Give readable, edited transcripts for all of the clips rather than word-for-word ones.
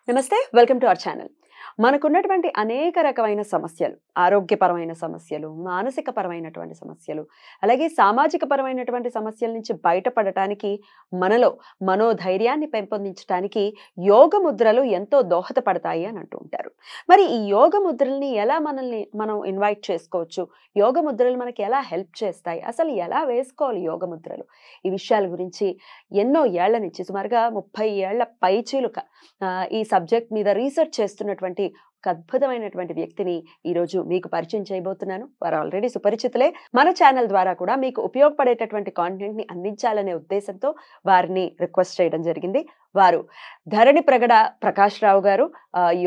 నమస్తే welcome to our channel. మనకున్నటువంటి అనేక రకమైన సమస్యలు, ఆరోగ్యపరమైన సమస్యలు, మానసిక పరమైనటువంటి సమస్యలు, అలాగే సామాజిక పరమైనటువంటి సమస్యల నుంచి బయటపడటానికి మనలో మనోధైర్యాన్ని పెంపొందించడానికి యోగ ముద్రలు ఎంతో దోహదపడతాయి అని అంటూ ఉంటారు. మరి ఈ యోగ ముద్రల్ని ఎలా మనం ఇన్వైట్ చేసుకోవచ్చు? యోగ ముద్రలు మనకి ఎలా హెల్ప్ చేస్తాయి? అసలు ఎలా వేసుకోవాలి యోగ ముద్రలు? ఈ విషయాల గురించి ఎన్నో ఏళ్ల నుంచి సుమారుగా 30 ఏళ్ల పైచిలుక ఈ సబ్జెక్ట్ మీద రీసెర్చ్ చేస్తున్నటువంటి ఒక అద్భుతమైనటువంటి వ్యక్తిని ఈరోజు మీకు పరిచయం చేయబోతున్నాను. వారు ఆల్రెడీ సుపరిచితులే. మన ఛానల్ ద్వారా కూడా మీకు ఉపయోగపడేటటువంటి కాంటెంట్ ని అందించాలనే ఉద్దేశంతో వారిని రిక్వెస్ట్ చేయడం జరిగింది. వారు ధరణి ప్రగడ ప్రకాష్ రావు గారు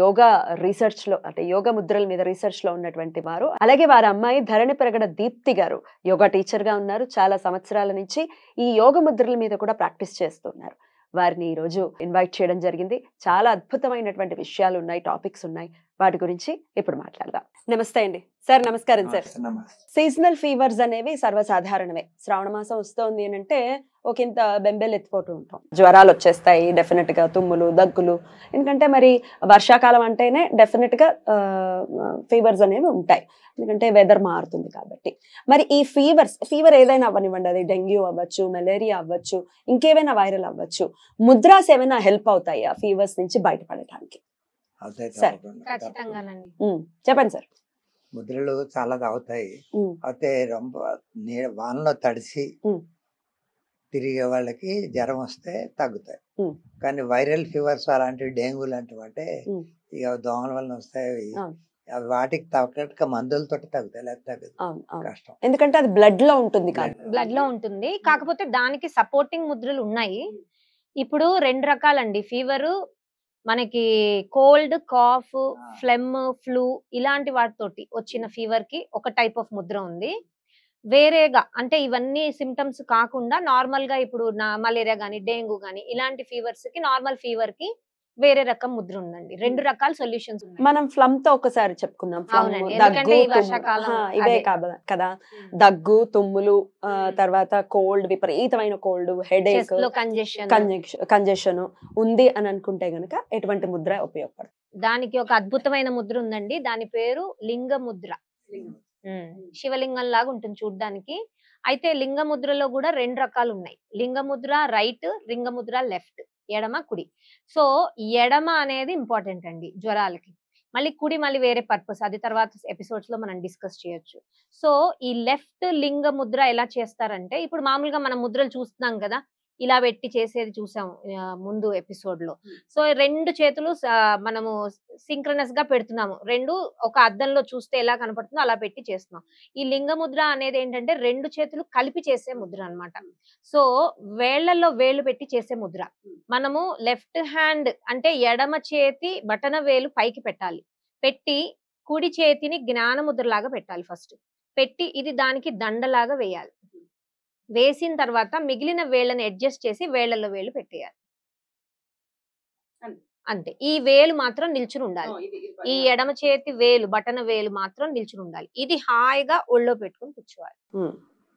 యోగా రీసెర్చ్ లో అంటే యోగ ముద్రల మీద రీసెర్చ్ లో ఉన్నటువంటి వారు. అలాగే వారి అమ్మాయి ధరణి ప్రగడ దీప్తి గారు యోగా టీచర్ గా ఉన్నారు. చాలా సంవత్సరాల నుంచి ఈ యోగ ముద్రల మీద కూడా ప్రాక్టీస్ చేస్తున్నారు. వారిని ఈరోజు ఇన్వైట్ చేయడం జరిగింది. చాలా అద్భుతమైనటువంటి విషయాలు ఉన్నాయి, టాపిక్స్ ఉన్నాయి. వాటి గురించి ఇప్పుడు మాట్లాడదాం. నమస్తే అండి సార్. నమస్కారం సార్. సీజనల్ ఫీవర్స్ అనేవి సర్వసాధారణమే. శ్రావణ మాసం వస్తోంది అని అంటే ఒకంత బెంబేలు ఎత్తిపోతూ ఉంటాం. జ్వరాలు వచ్చేస్తాయి డెఫినెట్ గా, తుమ్ములు, దగ్గులు. ఎందుకంటే మరి వర్షాకాలం అంటేనే డెఫినెట్ గా ఫీవర్స్ అనేవి ఉంటాయి. ఎందుకంటే వెదర్ మారుతుంది కాబట్టి. మరి ఈ ఫీవర్ ఏదైనా అవ్వనివ్వండి, అది డెంగ్యూ అవ్వచ్చు, మలేరియా అవ్వచ్చు, ఇంకేమైనా వైరల్ అవ్వచ్చు, ముద్రాస్ ఏమైనా హెల్ప్ అవుతాయి ఆ ఫీవర్స్ నుంచి బయటపడటానికి? చెప్పండి సార్. ముద్రలు చాలా అవుతాయి. అయితే వానలో తడిసి తిరిగే వాళ్ళకి జ్వరం వస్తే తగ్గుతాయి. కానీ వైరల్ ఫీవర్స్ అలాంటివి, డెంగ్యూ లాంటివి అంటే ఇక దోమల వల్ల వస్తాయి. వాటికి తగ్గట్టుగా మందులతో తగ్గుతాయి, లేకపోతే తగ్గదు. కష్టం. ఎందుకంటే అది బ్లడ్ లో ఉంటుంది. కాకపోతే దానికి సపోర్టింగ్ ముద్రలు ఉన్నాయి. ఇప్పుడు 2 రకాలండి ఫీవర్. మనకి కోల్డ్, కాఫ్, ఫ్లెమ్, ఫ్లూ ఇలాంటి వాటితోటి వచ్చిన ఫీవర్ కి ఒక టైప్ ఆఫ్ ముద్ర ఉంది. వేరేగా అంటే ఇవన్నీ సిమ్టమ్స్ కాకుండా నార్మల్ గా ఇప్పుడు మలేరియా గానీ, డెంగ్యూ గానీ ఇలాంటి ఫీవర్స్ కి, నార్మల్ ఫీవర్ కి వేరే రకం ముద్ర ఉందండి. 2 రకాల సొల్యూషన్స్ ఉన్నాయి. మనం ఫ్లమ్ తో ఒకసారి చెప్పుకుందాం. ఇవే కదా, దగ్గు, తుమ్ములు, తర్వాత కోల్డ్, విపరీతమైన కోల్డ్, హెడేక్, కంజెషన్ ఉంది అని అనుకుంటే గనక ఎటువంటి ముద్ర ఉపయోగపడుతుంది? దానికి ఒక అద్భుతమైన ముద్ర ఉందండి. దాని పేరు లింగ ముద్ర. శివలింగం లాగా ఉంటుంది చూడ్డానికి. అయితే లింగ ముద్రలో కూడా 2 రకాలు ఉన్నాయి. లింగ ముద్ర రైట్, లింగ ముద్ర లెఫ్ట్, ఎడమ, కుడి. సో ఎడమ అనేది ఇంపార్టెంట్ అండి జ్వరాలకి. మళ్ళీ కుడి మళ్ళీ వేరే పర్పస్, అది తర్వాత ఎపిసోడ్స్ లో మనం డిస్కస్ చేయొచ్చు. సో ఈ లెఫ్ట్ లింగ ముద్ర ఎలా చేస్తారంటే, ఇప్పుడు మామూలుగా మనం ముద్రలు చూస్తున్నాం కదా, ఇలా పెట్టి చేసేది చూసాం ముందు ఎపిసోడ్ లో. సో 2 చేతులు మనము సింక్రనస్ గా పెడుతున్నాము. 2 ఒక అద్దంలో చూస్తే ఎలా కనపడుతుందో అలా పెట్టి చేస్తున్నాం. ఈ లింగ ముద్ర అనేది ఏంటంటే 2 చేతులు కలిపి చేసే ముద్ర అన్నమాట. సో వేళ్లలో వేళ్లు పెట్టి చేసే ముద్ర. మనము లెఫ్ట్ హ్యాండ్ అంటే ఎడమ చేతి బటన వేలు పైకి పెట్టాలి. పెట్టి కుడి చేతిని జ్ఞాన ముద్ర లాగా పెట్టాలి ఫస్ట్. పెట్టి ఇది దానికి దండలాగా వేయాలి. వేసిన తర్వాత మిగిలిన వేళ్ళని అడ్జస్ట్ చేసి వేళ్లలో వేలు పెట్టేయాలి. అంతే. ఈ వేలు మాత్రం నిల్చుని ఉండాలి. ఈ ఎడమ చేతి వేలు బటన వేలు మాత్రం నిల్చుని ఉండాలి. ఇది హాయిగా ఒళ్ళో పెట్టుకుని కూర్చోవాలి.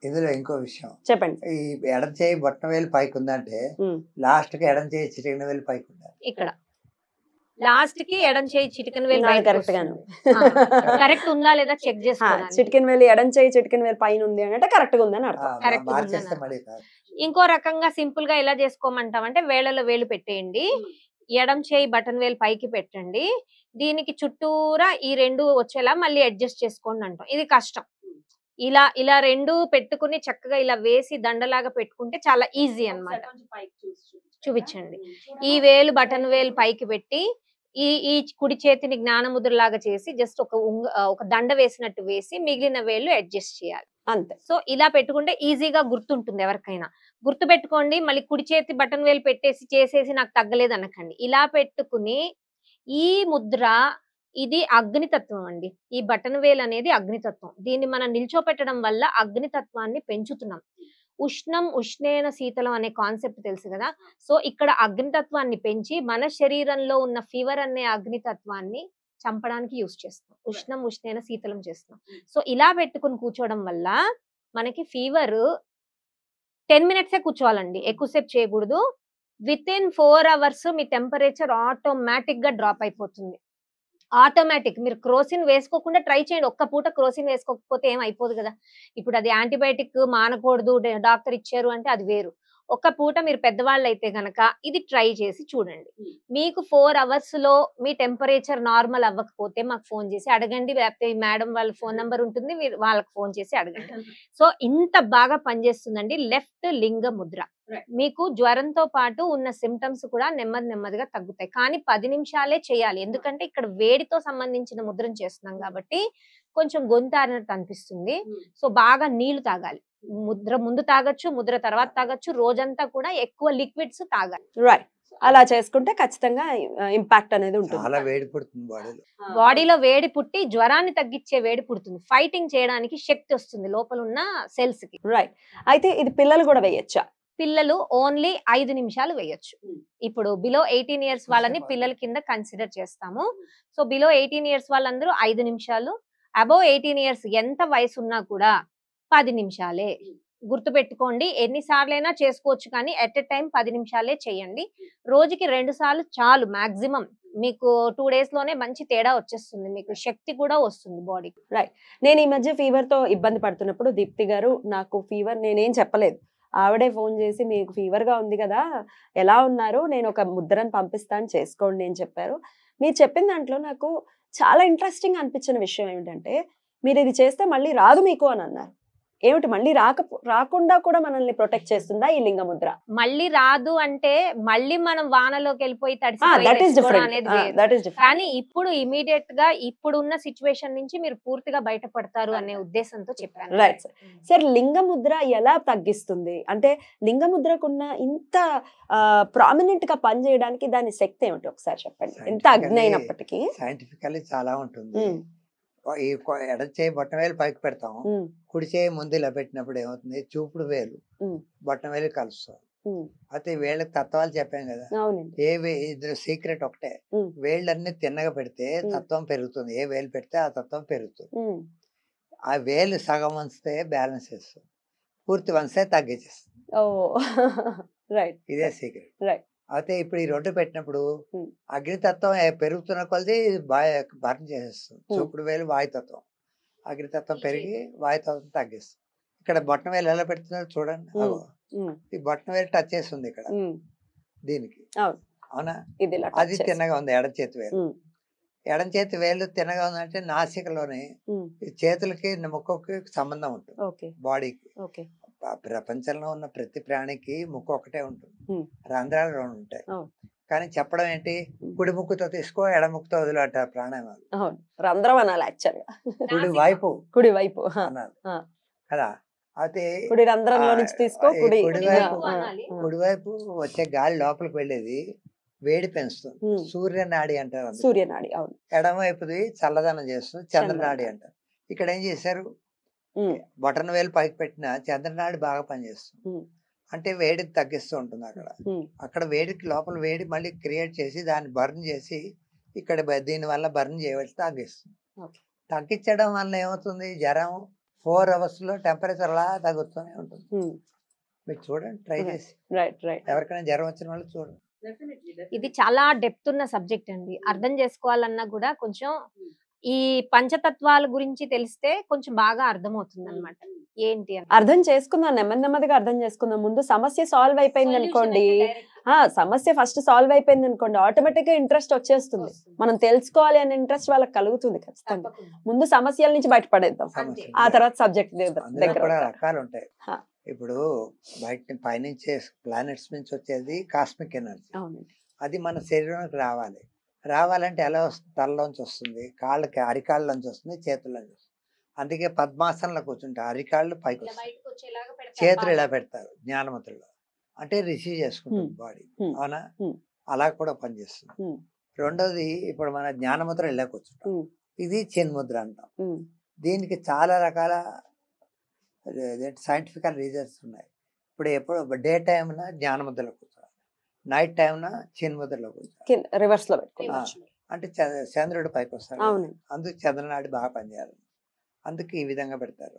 ఇందులో ఇంకో విషయం చెప్పండి. ఈ ఎడం చేయి బొట్టన వేలు పైకి ఉందంటే లాస్ట్ కి ఎడం చేయి చిటికిన వేలు పైకి ఉండాలి. ఇక్కడ లాస్ట్ కి ఎడం చేయి చిటికెన వేలు కరెక్ట్ గాను కరెక్ట్ ఉందా లేదా చెక్ చేసుకోవాలి. చిటికెన వేలు ఎడం చేయి చిటికెన వేలు పైన ఉంది అంటే కరెక్ట్ గా ఉందని అర్థం. ఇంకో రకంగా సింపుల్ గా ఎలా చేసుకోమంటామంటే వేళ్లలో వేలు పెట్టేయండి, ఎడం చేయి బటన్ వేలు పైకి పెట్టండి, దీనికి చుట్టూరా ఈ 2 వచ్చేలా మళ్ళీ అడ్జస్ట్ చేసుకోండి అంటాం. ఇది కష్టం. ఇలా 2 పెట్టుకుని చక్కగా ఇలా వేసి దండలాగా పెట్టుకుంటే చాలా ఈజీ అన్నమాట. చూపించండి. ఈ వేలు బటన్ వేలు పైకి పెట్టి ఈ కుడి చేతిని జ్ఞాన ముద్ర లాగా చేసి జస్ట్ ఒక దండ వేసినట్టు వేసి మిగిలిన వేలు అడ్జస్ట్ చేయాలి. అంతే. సో ఇలా పెట్టుకుంటే ఈజీగా గుర్తుంటుంది ఎవరికైనా. గుర్తు పెట్టుకోండి. మళ్ళీ కుడి చేతి బటన్ వేలు పెట్టేసి చేసేసి నాకు తగ్గలేదు అనకండి. ఇలా పెట్టుకుని ఈ ముద్ర, ఇది అగ్నితత్వం అండి. ఈ బటన్ వేలు అనేది అగ్నితత్వం. దీన్ని మనం నిల్చోపెట్టడం వల్ల అగ్నితత్వాన్ని పెంచుతున్నాం. ఉష్ణం ఉష్ణేన శీతలం అనే కాన్సెప్ట్ తెలుసు కదా. సో ఇక్కడ అగ్నితత్వాన్ని పెంచి మన శరీరంలో ఉన్న ఫీవర్ అనే అగ్నితత్వాన్ని చంపడానికి యూస్ చేస్తాం. ఉష్ణం ఉష్ణేన శీతలం చేస్తాం. సో ఇలా పెట్టుకుని కూర్చోవడం వల్ల మనకి ఫీవర్ 10 minutes కూర్చోవాలండి, ఎక్కువసేపు చేయకూడదు. With in 4 hours me temperature automatic గా డ్రాప్ అయిపోతుంది. ఆటోమేటిక్. మీరు క్రోసిన్ వేసుకోకుండా ట్రై చేయండి. ఒక్క పూట క్రోసిన్ వేసుకోకపోతే ఏం అయిపోదు కదా. ఇప్పుడు అది యాంటీబయాటిక్ మానకూడదు, డాక్టర్ ఇచ్చారు అంటే అది వేరు. ఒక్క పూట మీరు పెద్దవాళ్ళు అయితే గనక ఇది ట్రై చేసి చూడండి. మీకు 4 అవర్స్ లో మీ టెంపరేచర్ నార్మల్ అవ్వకపోతే మాకు ఫోన్ చేసి అడగండి, లేకపోతే మేడం వాళ్ళ ఫోన్ నంబర్ ఉంటుంది, మీరు వాళ్ళకి ఫోన్ చేసి అడగండి. సో ఇంత బాగా పనిచేస్తుందండి లెఫ్ట్ లింగ ముద్ర. మీకు జ్వరంతో పాటు ఉన్న సిమ్టమ్స్ కూడా నెమ్మదిగా తగ్గుతాయి. కానీ 10 నిమిషాలే చేయాలి. ఎందుకంటే ఇక్కడ వేడితో సంబంధించిన ముద్రను చేస్తున్నాం కాబట్టి కొంచెం గొంతారినట్టు అనిపిస్తుంది. సో బాగా నీళ్లు తాగాలి. ముద్ర ముందు తాగొచ్చు, ముద్ర తర్వాత తాగొచ్చు. రోజంతా కూడా ఎక్కువ లిక్విడ్స్ తాగాలి. రైట్. అలా చేసుకుంటే ఖచ్చితంగా ఇంపాక్ట్ అనేది ఉంటుంది. చాలా వేడి పుడుతుంది బాడీలో వేడి పుట్టి జ్వరాన్ని తగ్గించే వేడి పుడుతుంది. ఫైటింగ్ చేయడానికి శక్తి వస్తుంది లోపల ఉన్న సెల్స్ కి. రైట్. అయితే ఇది పిల్లలు కూడా వేయొచ్చా? పిల్లలు ఓన్లీ 5 నిమిషాలు వేయొచ్చు. ఇప్పుడు బిలో 18 ఇయర్స్ వాళ్ళని పిల్లల కింద కన్సిడర్ చేస్తాము. సో బిలో 18 ఇయర్స్ వాళ్ళందరూ 5 నిమిషాలు, అబోవ్ 18 ఇయర్స్ ఎంత వయసు ఉన్నా కూడా 10 నిమిషాలే. గుర్తుపెట్టుకోండి, ఎన్నిసార్లైనా చేసుకోవచ్చు, కానీ ఎట్ ఎ టైం 10 నిమిషాలే చేయండి. రోజుకి 2 సార్లు చాలు మాక్సిమం. మీకు 2 days లోనే మంచి తేడా వచ్చేస్తుంది. మీకు శక్తి కూడా వస్తుంది బాడీకి. రైట్. నేను ఈ మధ్య ఫీవర్ తో ఇబ్బంది పడుతున్నప్పుడు దీప్తి గారు నాకు ఫీవర్ నేనేం చెప్పలేదు, ఆవిడే ఫోన్ చేసి మీకు ఫీవర్ గా ఉంది కదా, ఎలా ఉన్నారు, నేను ఒక ముద్రను పంపిస్తాను చేసుకోండి అని చెప్పారు. మీరు చెప్పిన దాంట్లో నాకు చాలా ఇంట్రెస్టింగ్ అనిపించిన విషయం ఏమిటంటే, మీరు ఇది చేస్తే మళ్ళీ రాదు మీకు అని అన్నారు. ఏమిటి మళ్ళీ రాకుండా కూడా మనల్ని ప్రొటెక్ట్ చేస్తుందా ఈ లింగ ముద్ర? మళ్ళీ రాదు అంటే మళ్ళీ మనం వానలోకి వెళ్ళిపోయి కానీ ఇప్పుడు ఇమీడియట్ గా ఇప్పుడున్న సిచ్యువేషన్ నుంచి మీరు పూర్తిగా బయటపడతారు అనే ఉద్దేశంతో చెప్పాను. Right sir. సార్ లింగ ముద్ర ఎలా తగ్గిస్తుంది అంటే, లింగ ముద్రకున్న ఇంత ప్రామినెంట్ గా పనిచేయడానికి దాని శక్తి ఏమిటి ఒకసారి చెప్పండి. ఎంత అగ్ని అయినప్పటికీ సైంటిఫికల్లీ చాలా ఉంటుంది. ఈ ఎడ చేయి బొట్టం వేలు పైకి పెడతాం, కుడి చేయి ముందు ఇలా పెట్టినప్పుడు ఏమవుతుంది, చూపుడు వేలు బొట్టం వేలు కలుస్తాం. అయితే వేళ్ళకి తత్వాలు చెప్పాం కదా, ఇద్దరు సీక్రెట్ ఒకటే, వేళ్ళన్నీ తిన్నగా పెడితే తత్వం పెరుగుతుంది, ఏ వేలు పెడితే ఆ తత్వం పెరుగుతుంది. ఆ వేలు సగం వంచితే బ్యాలెన్స్ చేస్తుంది, పూర్తి వంచితే తగ్గించేస్తుంది. ఇదే సీక్రెట్. అయితే ఇప్పుడు ఈ 2 పెట్టినప్పుడు అగ్నితత్వం పెరుగుతున్న కొలది భర్త చేసేస్తుంది. చూపుడు వేలు వాయుతత్వం, అగ్నితత్వం పెరిగి వాయుతత్వం తగ్గిస్తుంది. ఇక్కడ బొట్టన వేలు ఎలా పెడుతున్నారు చూడండి, ఈ బొట్టన వేలు టచ్ చేస్తుంది ఇక్కడ దీనికి, అవునా? అది తిన్నగా ఉంది ఎడం చేతి వేలు. ఎడం చేతి వేలు తిన్నగా ఉందంటే నాసికలోని చేతులకి ముక్కుకి సంబంధం ఉంటుంది బాడీకి. ప్రపంచంలో ఉన్న ప్రతి ప్రాణికి ముక్కు ఒకటే ఉంటుంది, రంధ్రాలు 2 ఉంటాయి. కానీ చెప్పడం ఏంటి, కుడి ముక్కుతో తీసుకో ఎడ ముక్కుతో వదిలి అంటారు ప్రాణాయామాలు. రంధ్రం అనాలి యాక్చువల్గా, కుడి వైపు అనాలి కదా. అయితే కుడి రంధ్రంలో నుంచి తీసుకో, కుడివైపు వచ్చే గాలి లోపలికి వెళ్ళేది వేడి పెంచుతుంది, సూర్యనాడి అంటారు. సూర్యనాడి, అవును. ఎడమవైపుది చల్లదనం చేస్తుంది, చంద్రనాడి అంటారు. ఇక్కడ ఏం చేశారు, బొటన వేలు పైకి పెట్టిన చంద్రనాడి బాగా పనిచేస్తుంది, అంటే వేడికి తగ్గిస్తూ ఉంటుంది. అక్కడ వేడికి లోపల వేడి మళ్ళీ క్రియేట్ చేసి దాన్ని బర్న్ చేసి ఇక్కడ దీని వల్ల బర్న్ చేయవలసి తగ్గిస్తుంది. తగ్గించడం వల్ల ఏమవుతుంది, జ్వరం 4 hours లో టెంపరేచర్ అలా తగ్గుతూనే ఉంటుంది. మీరు చూడండి, ట్రై చేసి ఎవరికైనా జ్వరం వచ్చిన వాళ్ళు చూడండి. ఇది చాలా డెప్త్ ఉన్న సబ్జెక్ట్ అండి. అర్థం చేసుకోవాలన్నా కూడా కొంచెం ఈ పంచతత్వాల గురించి తెలిస్తే కొంచెం బాగా అర్థమవుతుంది అన్నమాట. ఏంటి అని అర్థం చేసుకుందాం, నెమ్మదిగా అర్థం చేసుకుందాం. ముందు సమస్య సాల్వ్ అయిపోయింది అనుకోండి, సమస్య ఫస్ట్ సాల్వ్ అయిపోయింది అనుకోండి, ఆటోమేటిక్ గా ఇంట్రెస్ట్ వచ్చేస్తుంది. మనం తెలుసుకోవాలి అనే ఇంట్రెస్ట్ వాళ్ళకి కలుగుతుంది ఖచ్చితంగా. ముందు సమస్యల నుంచి బయటపడేద్దాం, ఆ తర్వాత సబ్జెక్ట్ దగ్గర రకాలు ఉంటాయి. ఇప్పుడు బయట పైనుంచి ప్లానెట్స్ నుంచి వచ్చేది కాస్మిక్ ఎనర్జీ, అది మన శరీరానికి రావాలంటే ఎలా వస్తుంది, తలలోంచి వస్తుంది, కాళ్ళకి అరికాళ్ళలోంచి వస్తుంది, చేతుల్లోంచి వస్తుంది. అందుకే పద్మాసనంలో కూర్చుంటే అరికాళ్ళు పైకి వస్తాయి, చేతులు ఇలా పెడతారు జ్ఞానముద్రలో, అంటే రిసీవ్ చేసుకుంటుంది బాడీ, అవునా? అలా కూడా పనిచేస్తుంది. రెండోది, ఇప్పుడు మన జ్ఞానముద్ర ఇలా కూర్చుంటాం, ఇది చిన్ముద్ర అంటాం. దీనికి చాలా రకాల సైంటిఫికల్ రీజన్స్ ఉన్నాయి. ఇప్పుడు ఎప్పుడు డే టైమ్న జ్ఞానముద్రలో కూర్చోవాలి, నైట్ టైమ్న చిన్ముద్రలో కూర్చోవాలి, రివర్స్ లో పెట్టుకోవాలి. అంటే చంద్రుడు పైకి వస్తాడు, అందుకు చంద్రనాడి బాగా పనిచేయాలి, అందుకు ఈ విధంగా పెడతారు.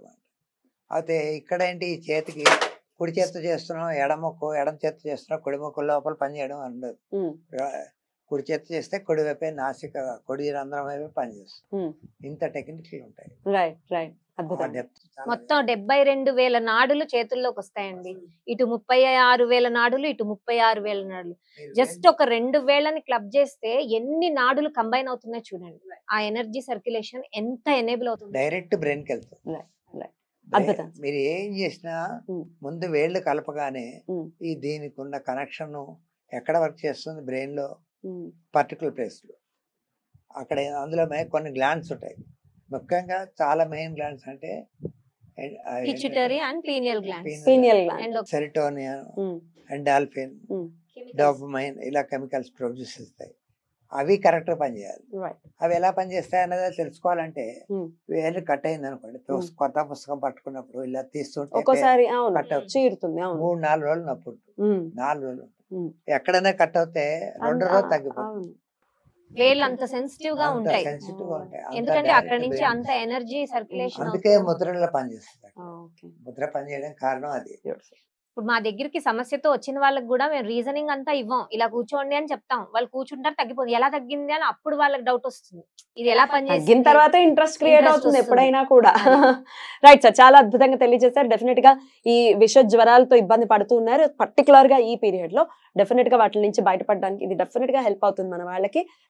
అయితే ఇక్కడ ఏంటి, ఈ చేతికి కుడి చేత్తో చేస్తున్నాం ఎడమ చేత్తో చేస్తున్నాం కుడి ముక్కు లోపల పని చేయడం ఉండదు. కుడి చేత్తో చేస్తే కుడి వైపే నాసిక కుడి రంధ్రం వైపే పనిచేస్తుంది. ఇంత టెక్నిక్లు ఉంటాయి. రైట్ రైట్ అద్భుతం. మొత్తం 72,000 నాడులు చేతుల్లోకి వస్తాయండి. ఇటు 36,000 నాడులు, ఇటు 36,000 నాడులు. జస్ట్ ఒక 2 వేళ్ళని క్లబ్ చేస్తే ఎన్ని నాడులు కంబైన్ అవుతున్నాయి చూడండి. ఆ ఎనర్జీ సర్క్యులేషన్ ఎంత ఎనేబుల్ అవుతుంది. డైరెక్ట్ బ్రెయిన్ కి వెళ్తుంది. అద్భుతం. మీరు ఏం చేసినా ముందు వేళ్ళు కలపగానే ఈ దీనికి ఉన్న కనెక్షన్ ఎక్కడ వర్క్ చేస్తుంది బ్రెయిన్ లో పర్టికులర్ ప్లేస్ లో. అక్కడ అందులో కొన్ని గ్లాండ్స్ ఉంటాయి. ముఖ్యంగా చాలా మెయిన్ గ్లాండ్స్ అంటే pituitary and pineal glands. Serotonin, endorphin, dopamine ఇలా కెమికల్స్ ప్రొడ్యూస్ చేస్తాయి. అవి కరెక్ట్ గా పనిచేయాలి. అవి ఎలా పనిచేస్తాయి అన్నది తెలుసుకోవాలంటే వేలు కట్ అయింది అనుకోండి, కొత్త పుస్తకం పట్టుకున్నప్పుడు ఇలా తీస్తుంటే ఒక్కోసారి కట్ అవుతుంది. 3-4 రోజులు నప్పుడు 4 రోజులు ఎక్కడైనా కట్ అవుతే 2 రోజులు తగ్గిపోతుంది. వేళ్ళు అంత సెన్సిటివ్ గా ఉంటాయి. ఎందుకంటే అక్కడ నుంచి బ్రెయిన్ అంత ఎనర్జీ సర్క్యులేషన్. అందుకే ముద్రలో పనిచేస్తుంది. ముద్ర పనిచేయడానికి కారణం అది. ఇప్పుడు మా దగ్గరికి సమస్యతో వచ్చిన వాళ్ళకి కూడా మేము రీజనింగ్ అంతా ఇవ్వం, ఇలా కూర్చోండి అని చెప్తాం. వాళ్ళు కూర్చుంటారు, తగ్గిపోతుంది. ఎలా తగ్గింది అని అప్పుడు వాళ్ళకి డౌట్ వస్తుంది, ఇది ఎలా తగ్గిన తర్వాత ఇంట్రెస్ట్ క్రియేట్ అవుతుంది ఎప్పుడైనా కూడా. రైట్ సార్, చాలా అద్భుతంగా తెలియజేశారు. డెఫినెట్ గా ఈ విష జ్వరాలతో ఇబ్బంది పడుతూ ఉన్నారు, పర్టికులర్ గా ఈ పీరియడ్ లో. డెఫినెట్ గా వాటి నుంచి బయటపడడానికి ఇది డెఫినెట్ గా హెల్ప్ అవుతుంది మన వాళ్ళకి.